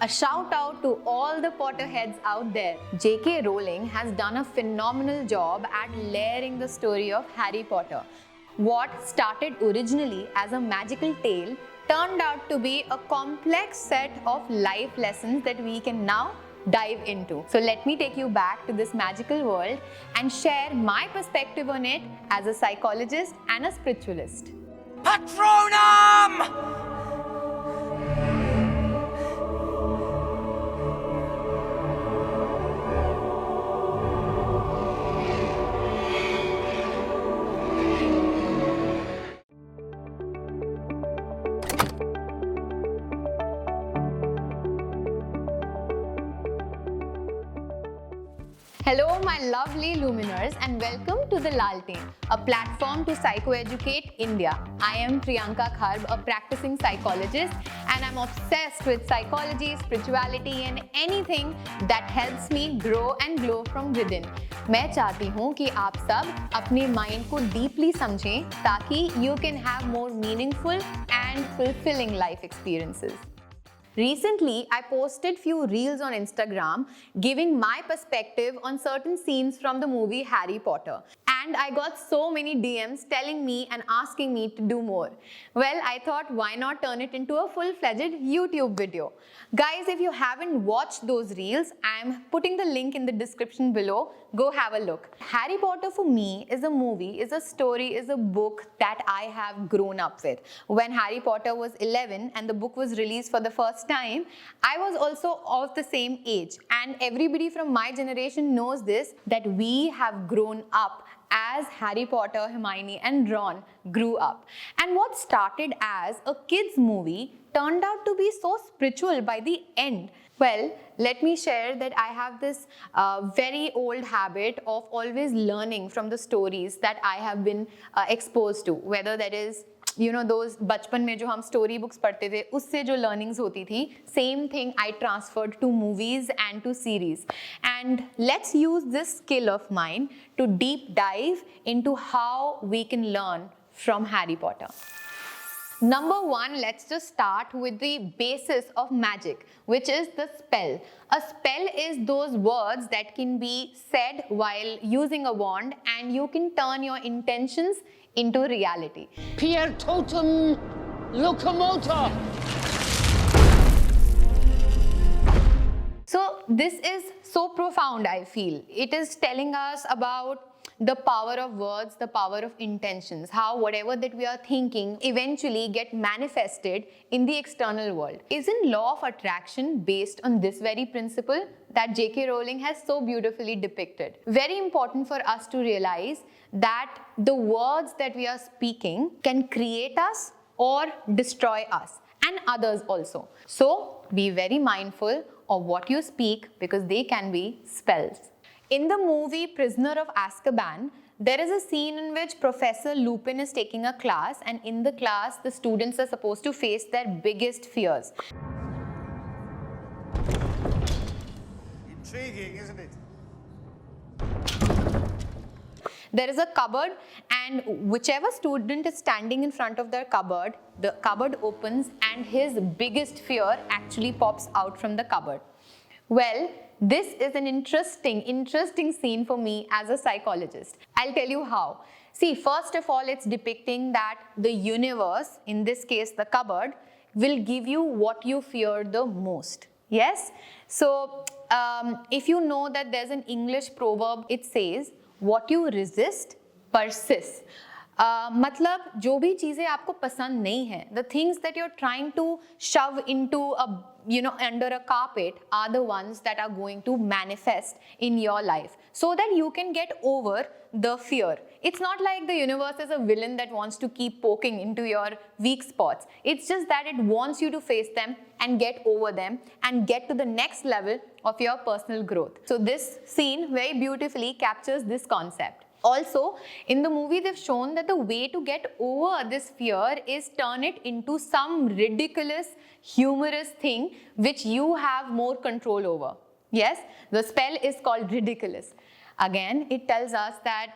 A shout out to all the Potterheads out there. J.K. Rowling has done a phenomenal job at layering the story of Harry Potter. What started originally as a magical tale turned out to be a complex set of life lessons that we can now dive into. So let me take you back to this magical world and share my perspective on it as a psychologist and a spiritualist. Patronum! Hello my lovely Luminers and welcome to The Laltain, a platform to psychoeducate India. I am Priyanka Kharb, a practicing psychologist, and I'm obsessed with psychology, spirituality and anything that helps me grow and glow from within. मैं चाहती हूँ कि आप सब अपने mind को deeply समझें ताकि you can have more meaningful and fulfilling life experiences. Recently, I posted few reels on Instagram giving my perspective on certain scenes from the movie Harry Potter. And I got so many DMs telling me and asking me to do more. Well, I thought why not turn it into a full-fledged YouTube video. Guys, if you haven't watched those reels, I'm putting the link in the description below. Go have a look. Harry Potter for me is a movie, is a story, is a book that I have grown up with. When Harry Potter was 11 and the book was released for the first time, I was also of the same age. And everybody from my generation knows this, that we have grown up as Harry Potter, Hermione and Ron grew up. And what started as a kids movie turned out to be so spiritual by the end. Well, let me share that I have this very old habit of always learning from the stories that I have been exposed to, whether that is those बचपन में जो हम story books पढ़ते थे उससे जो learnings होती थी, same thing I transferred to movies and to series. And let's use this skill of mine to deep dive into how we can learn from Harry Potter. Number one, let's just start with the basis of magic, which is the spell. A spell is those words that can be said while using a wand and you can turn your intentions into reality. Pier totum locomotor! So this is so profound, I feel. It is telling us about the power of words, the power of intentions, how whatever that we are thinking eventually get manifested in the external world. Isn't law of attraction based on this very principle that J.K. Rowling has so beautifully depicted? Very important for us to realize that the words that we are speaking can create us or destroy us and others also. So be very mindful of what you speak because they can be spells. In the movie Prisoner of Azkaban, there is a scene in which Professor Lupin is taking a class, and in the class, the students are supposed to face their biggest fears. Intriguing, isn't it? There is a cupboard, and whichever student is standing in front of their cupboard, the cupboard opens and his biggest fear actually pops out from the cupboard. Well, this is an interesting scene for me as a psychologist. I'll tell you how. See, first of all, it's depicting that the universe, in this case the cupboard, will give you what you fear the most. Yes? So, if you know that there's an English proverb, it says, what you resist persists. मतलब जो भी चीजें आपको पसंद नहीं है, the things that you're trying to shove into a under a carpet are the ones that are going to manifest in your life so that you can get over the fear. It's not like the universe is a villain that wants to keep poking into your weak spots. It's just that it wants you to face them and get over them and get to the next level of your personal growth. So this scene very beautifully captures this concept. Also, in the movie, they've shown that the way to get over this fear is turn it into some ridiculous, humorous thing which you have more control over. Yes, the spell is called ridiculous. Again, it tells us that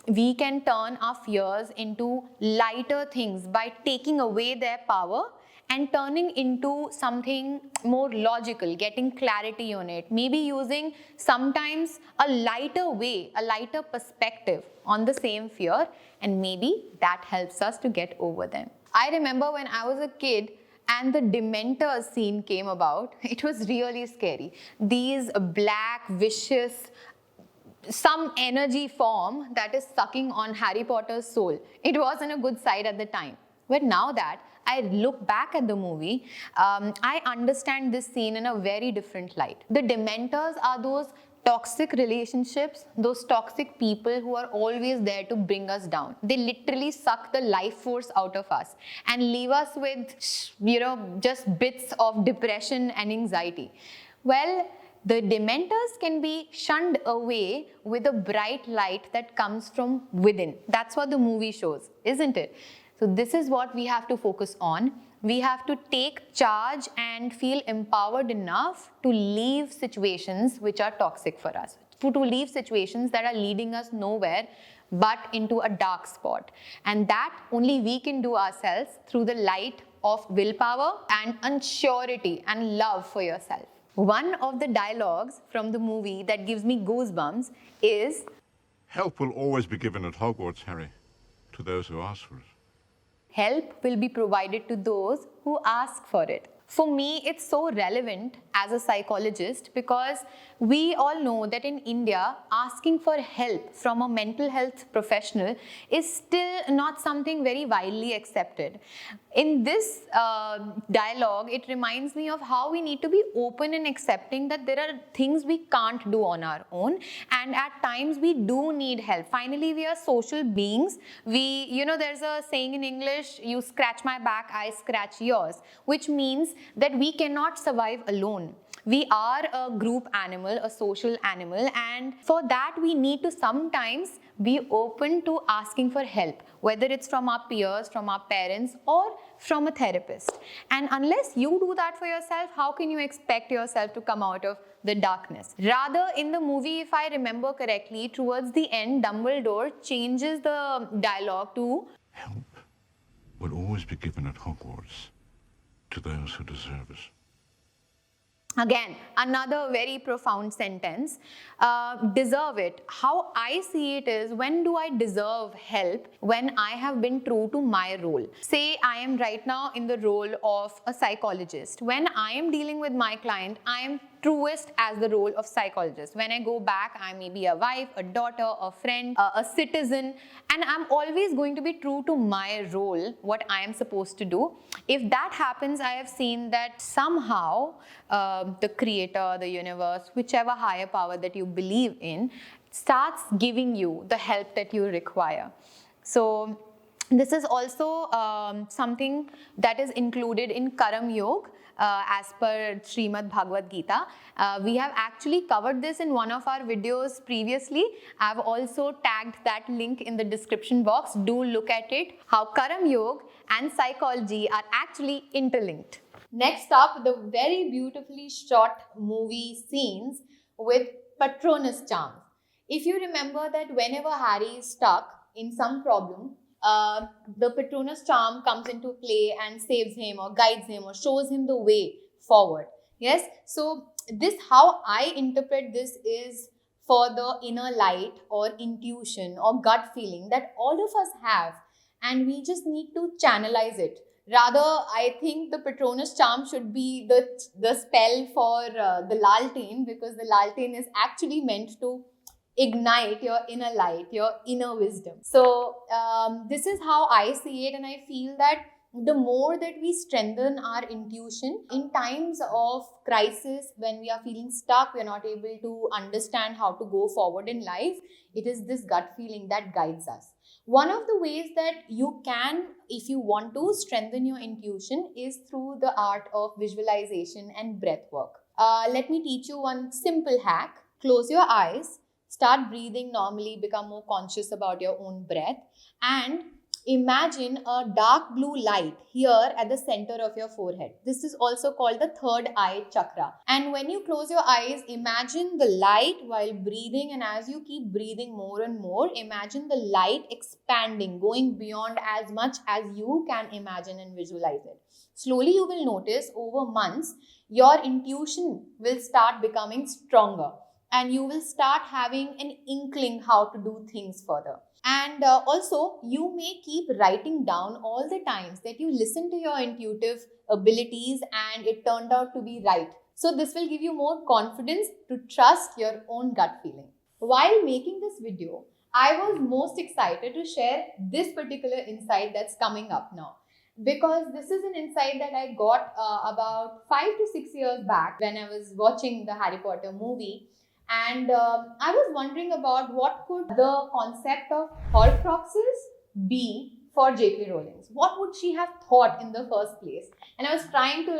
we can turn our fears into lighter things by taking away their power and turning into something more logical, getting clarity on it, maybe using sometimes a lighter way, a lighter perspective on the same fear, and maybe that helps us to get over them. I remember when I was a kid and the Dementors scene came about, it was really scary. These black, vicious, some energy form that is sucking on Harry Potter's soul. It wasn't a good sight at the time. But now that I look back at the movie, I understand this scene in a very different light. The Dementors are those toxic relationships, those toxic people who are always there to bring us down. They literally suck the life force out of us and leave us with, just bits of depression and anxiety. Well, the Dementors can be shunned away with a bright light that comes from within. That's what the movie shows, isn't it? So this is what we have to focus on. We have to take charge and feel empowered enough to leave situations which are toxic for us, to leave situations that are leading us nowhere but into a dark spot. And that only we can do ourselves through the light of willpower and unsurety and love for yourself. One of the dialogues from the movie that gives me goosebumps is, "Help will always be given at Hogwarts, Harry, to those who ask for it." help will be provided to those who ask for it. For me, it's so relevant as a psychologist because we all know that in India, asking for help from a mental health professional is still not something very widely accepted. In this dialogue, it reminds me of how we need to be open and accepting that there are things we can't do on our own, and at times we do need help. Finally, we are social beings. There's a saying in English, you scratch my back, I scratch yours, which means that we cannot survive alone. We are a group animal, a social animal, and for that we need to sometimes be open to asking for help, whether it's from our peers, from our parents, or from a therapist. And unless you do that for yourself, how can you expect yourself to come out of the darkness? Rather, in the movie, if I remember correctly, towards the end, Dumbledore changes the dialogue to, "Help will always be given at Hogwarts to those who deserve it." again, another very profound sentence. Deserve it. How I see it is, when do I deserve help? When I have been true to my role. Say I am right now in the role of a psychologist. When I am dealing with my client, I am truest as the role of psychologist. When I go back, I may be a wife, a daughter, a friend, a citizen, and I'm always going to be true to my role, what I am supposed to do. If that happens, I have seen that somehow the creator, the universe, whichever higher power that you believe in, starts giving you the help that you require. So this is also something that is included in Karam Yoga. As per Srimad Bhagavad Gita. We have actually covered this in one of our videos previously. I've also tagged that link in the description box. Do look at it, how Karam Yoga and psychology are actually interlinked. Next up, the very beautifully shot movie scenes with Patronus charms. If you remember that whenever Harry is stuck in some problem, the Patronus charm comes into play and saves him or guides him or shows him the way forward. Yes, so this, how I interpret this, is for the inner light or intuition or gut feeling that all of us have, and we just need to channelize it. Rather, I think the Patronus charm should be the spell for the Laltene, because the Laltene is actually meant to ignite your inner light, your inner wisdom. So this is how I see it, and I feel that the more that we strengthen our intuition in times of crisis, when we are feeling stuck, we are not able to understand how to go forward in life, it is this gut feeling that guides us. One of the ways that you can, if you want to strengthen your intuition, is through the art of visualization and breath work. Let me teach you one simple hack. Close your eyes. Start breathing normally, become more conscious about your own breath, and Imagine a dark blue light here at the center of your forehead. This is also called the third eye chakra. And when you close your eyes, imagine the light while breathing, and as you keep breathing more and more, imagine the light expanding, going beyond as much as you can imagine and visualize it. Slowly you will notice over months, your intuition will start becoming stronger and you will start having an inkling how to do things further. And also, you may keep writing down all the times that you listen to your intuitive abilities and it turned out to be right. So this will give you more confidence to trust your own gut feeling. While making this video, I was most excited to share this particular insight that's coming up now. Because this is an insight that I got about 5 to 6 years back when I was watching the Harry Potter movie. And I was wondering about what could the concept of Horcruxes be for J.K. Rowling. What would she have thought in the first place? And I was trying to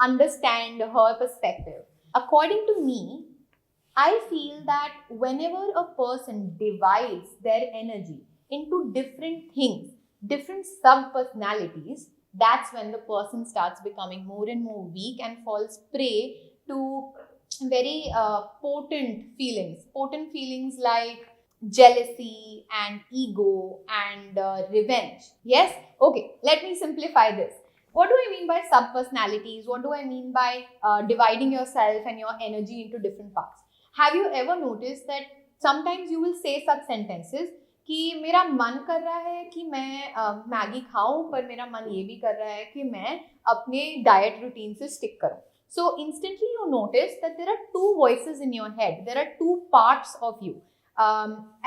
understand her perspective. According to me, I feel that whenever a person divides their energy into different things, different sub-personalities, that's when the person starts becoming more and more weak and falls prey to very potent feelings like jealousy and ego and revenge. Yes? Okay, let me simplify this. What do I mean by sub-personalities? What do I mean by dividing yourself and your energy into different parts? Have you ever noticed that sometimes you will say such sentences कि मेरा मन कर रहा है कि मैं Maggi खाऊं, पर मेरा मन ये भी कर रहा है कि मैं अपने डाइट रूटीन से स्टिक करूं. So instantly you notice that there are two voices in your head. There are two parts of you.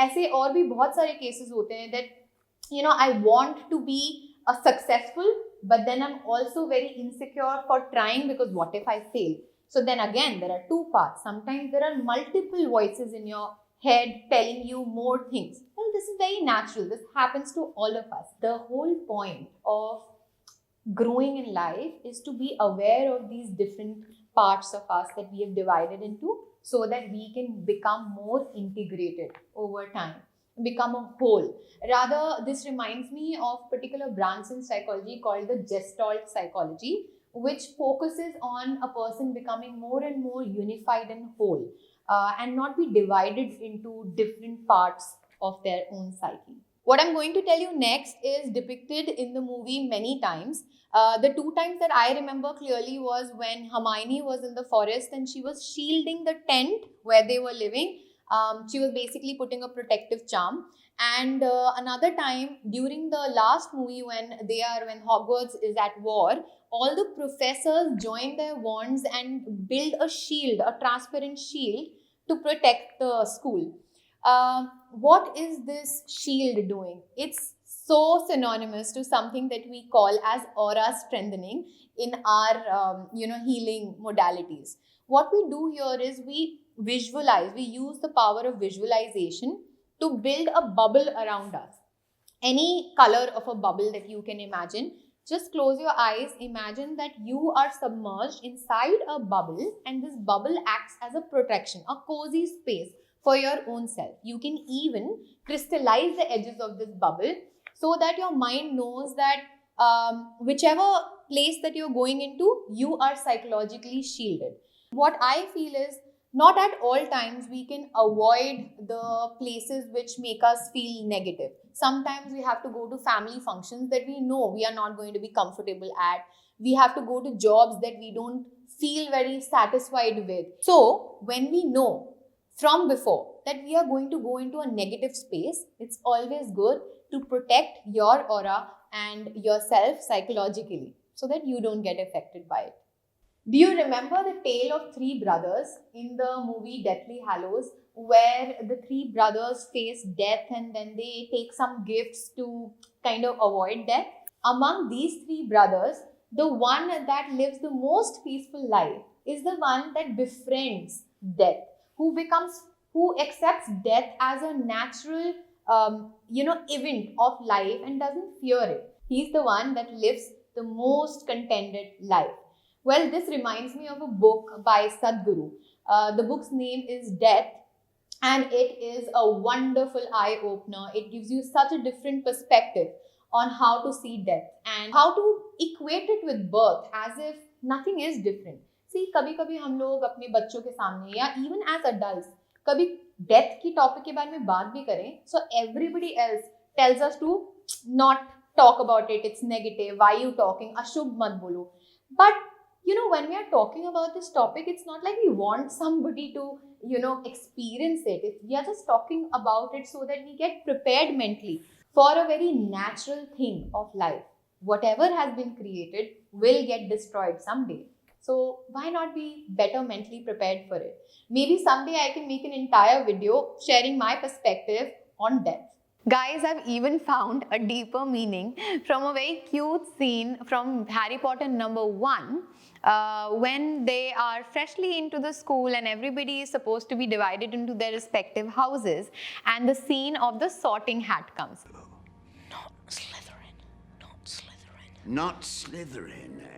ऐसे और भी बहुत सारे cases होते हैं that I want to be successful, but then I'm also very insecure for trying because what if I fail? So then again there are two parts. Sometimes there are multiple voices in your head telling you more things. Well, this is very natural. This happens to all of us. The whole point of growing in life is to be aware of these different parts of us that we have divided into so that we can become more integrated over time, become a whole. Rather, this reminds me of particular branch in psychology called the Gestalt psychology, which focuses on a person becoming more and more unified and whole and not be divided into different parts of their own psyche. What I'm going to tell you next is depicted in the movie many times. The two times that I remember clearly was when Hermione was in the forest and she was shielding the tent where they were living. She was basically putting a protective charm. And another time during the last movie when Hogwarts is at war, all the professors join their wands and build a shield, a transparent shield to protect the school. What is this shield doing? It's so synonymous to something that we call as aura strengthening in our healing modalities. What we do here is we visualize, we use the power of visualization to build a bubble around us. Any color of a bubble that you can imagine. Just close your eyes, imagine that you are submerged inside a bubble and this bubble acts as a protection, a cozy space for your own self. You can even crystallize the edges of this bubble so that your mind knows that whichever place that you're going into, you are psychologically shielded. What I feel is not at all times we can avoid the places which make us feel negative. Sometimes we have to go to family functions that we know we are not going to be comfortable at. We have to go to jobs that we don't feel very satisfied with. So when we know from before that we are going to go into a negative space, it's always good to protect your aura and yourself psychologically so that you don't get affected by it. Do you remember the tale of three brothers in the movie Deathly Hallows, where the three brothers face death and then they take some gifts to kind of avoid death? Among these three brothers, the one that lives the most peaceful life is the one that befriends death, who accepts death as a natural event of life and doesn't fear it. He's the one that lives the most contented life. Well, this reminds me of a book by Sadhguru. The book's name is Death, and it is a wonderful eye-opener. It gives you such a different perspective on how to see death and how to equate it with birth as if nothing is different. See, कभी कभी हम लोग अपने बच्चों के सामने या even as adults कभी डेथ की टॉपिक के बारे में बात भी करें, so everybody else tells us to not talk about it, it's negative, why you talking, अशुभ मत बोलो. But you know, when we are talking about this topic, it's not like we want somebody to, you know, experience it. We are just talking about it so that we get prepared mentally for a very natural thing of life. Whatever has been created will get destroyed someday. So why not be better mentally prepared for it? Maybe someday I can make an entire video sharing my perspective on death. Guys, I've even found a deeper meaning from a very cute scene from Harry Potter #1 when they are freshly into the school and everybody is supposed to be divided into their respective houses, and the scene of the sorting hat comes. Not Slytherin. Not Slytherin. Not Slytherin, eh?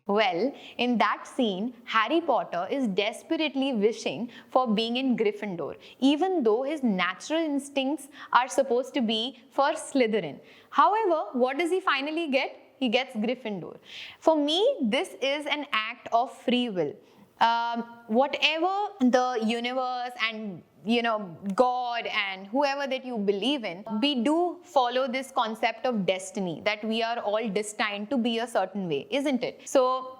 Well, in that scene, Harry Potter is desperately wishing for being in Gryffindor, even though his natural instincts are supposed to be for Slytherin. However, what does he finally get? He gets Gryffindor. For me, this is an act of free will. Whatever the universe and God and whoever that you believe in, we do follow this concept of destiny, that we are all destined to be a certain way, isn't it? So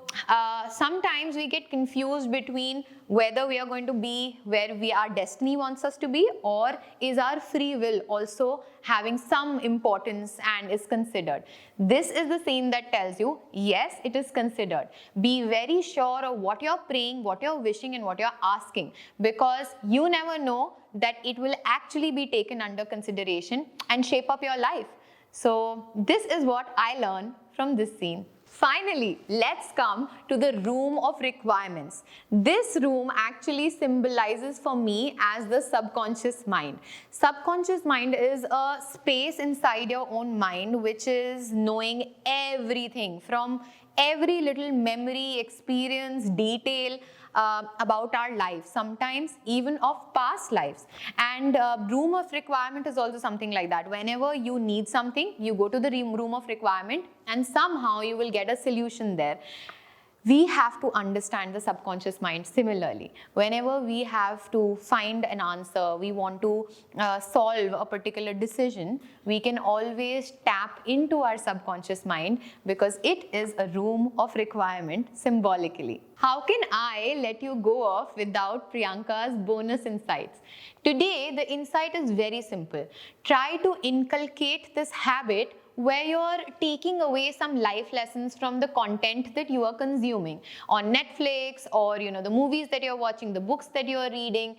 sometimes we get confused between whether we are going to be where our destiny wants us to be, or is our free will also having some importance and is considered. This is the scene that tells you, yes, it is considered. Be very sure of what you're praying, what you're wishing, and what you're asking, because you never know that it will actually be taken under consideration and shape up your life. So this is what I learned from this scene. Finally, let's come to the room of requirements. This room actually symbolizes for me as the subconscious mind. Subconscious mind is a space inside your own mind which is knowing everything from every little memory, experience, detail about our life, sometimes even of past lives. And room of requirement is also something like that. Whenever you need something, you go to the room of requirement and somehow you will get a solution there. We have to understand the subconscious mind similarly. Whenever we have to find an answer, we want to solve a particular decision, we can always tap into our subconscious mind because it is a room of requirement symbolically. How can I let you go off without Priyanka's bonus insights? Today, the insight is very simple. Try to inculcate this habit where you're taking away some life lessons from the content that you are consuming on Netflix, or the movies that you're watching, the books that you're reading,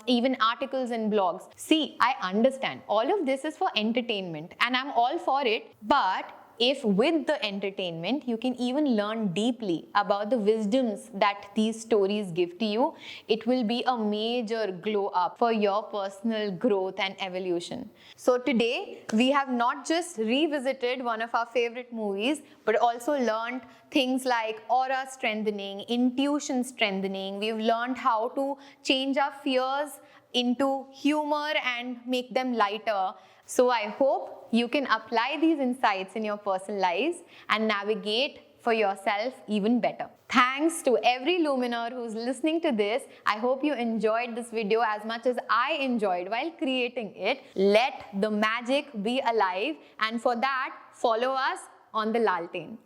even articles and blogs. See, I understand all of this is for entertainment and I'm all for it, but if with the entertainment you can even learn deeply about the wisdoms that these stories give to you, it will be a major glow up for your personal growth and evolution. So today we have not just revisited one of our favorite movies, but also learned things like aura strengthening, intuition strengthening. We've learned how to change our fears into humor and make them lighter. So I hope you can apply these insights in your personal lives and navigate for yourself even better. Thanks to every Luminer who's listening to this. I hope you enjoyed this video as much as I enjoyed while creating it. Let the magic be alive, and for that, follow us on the Laltain.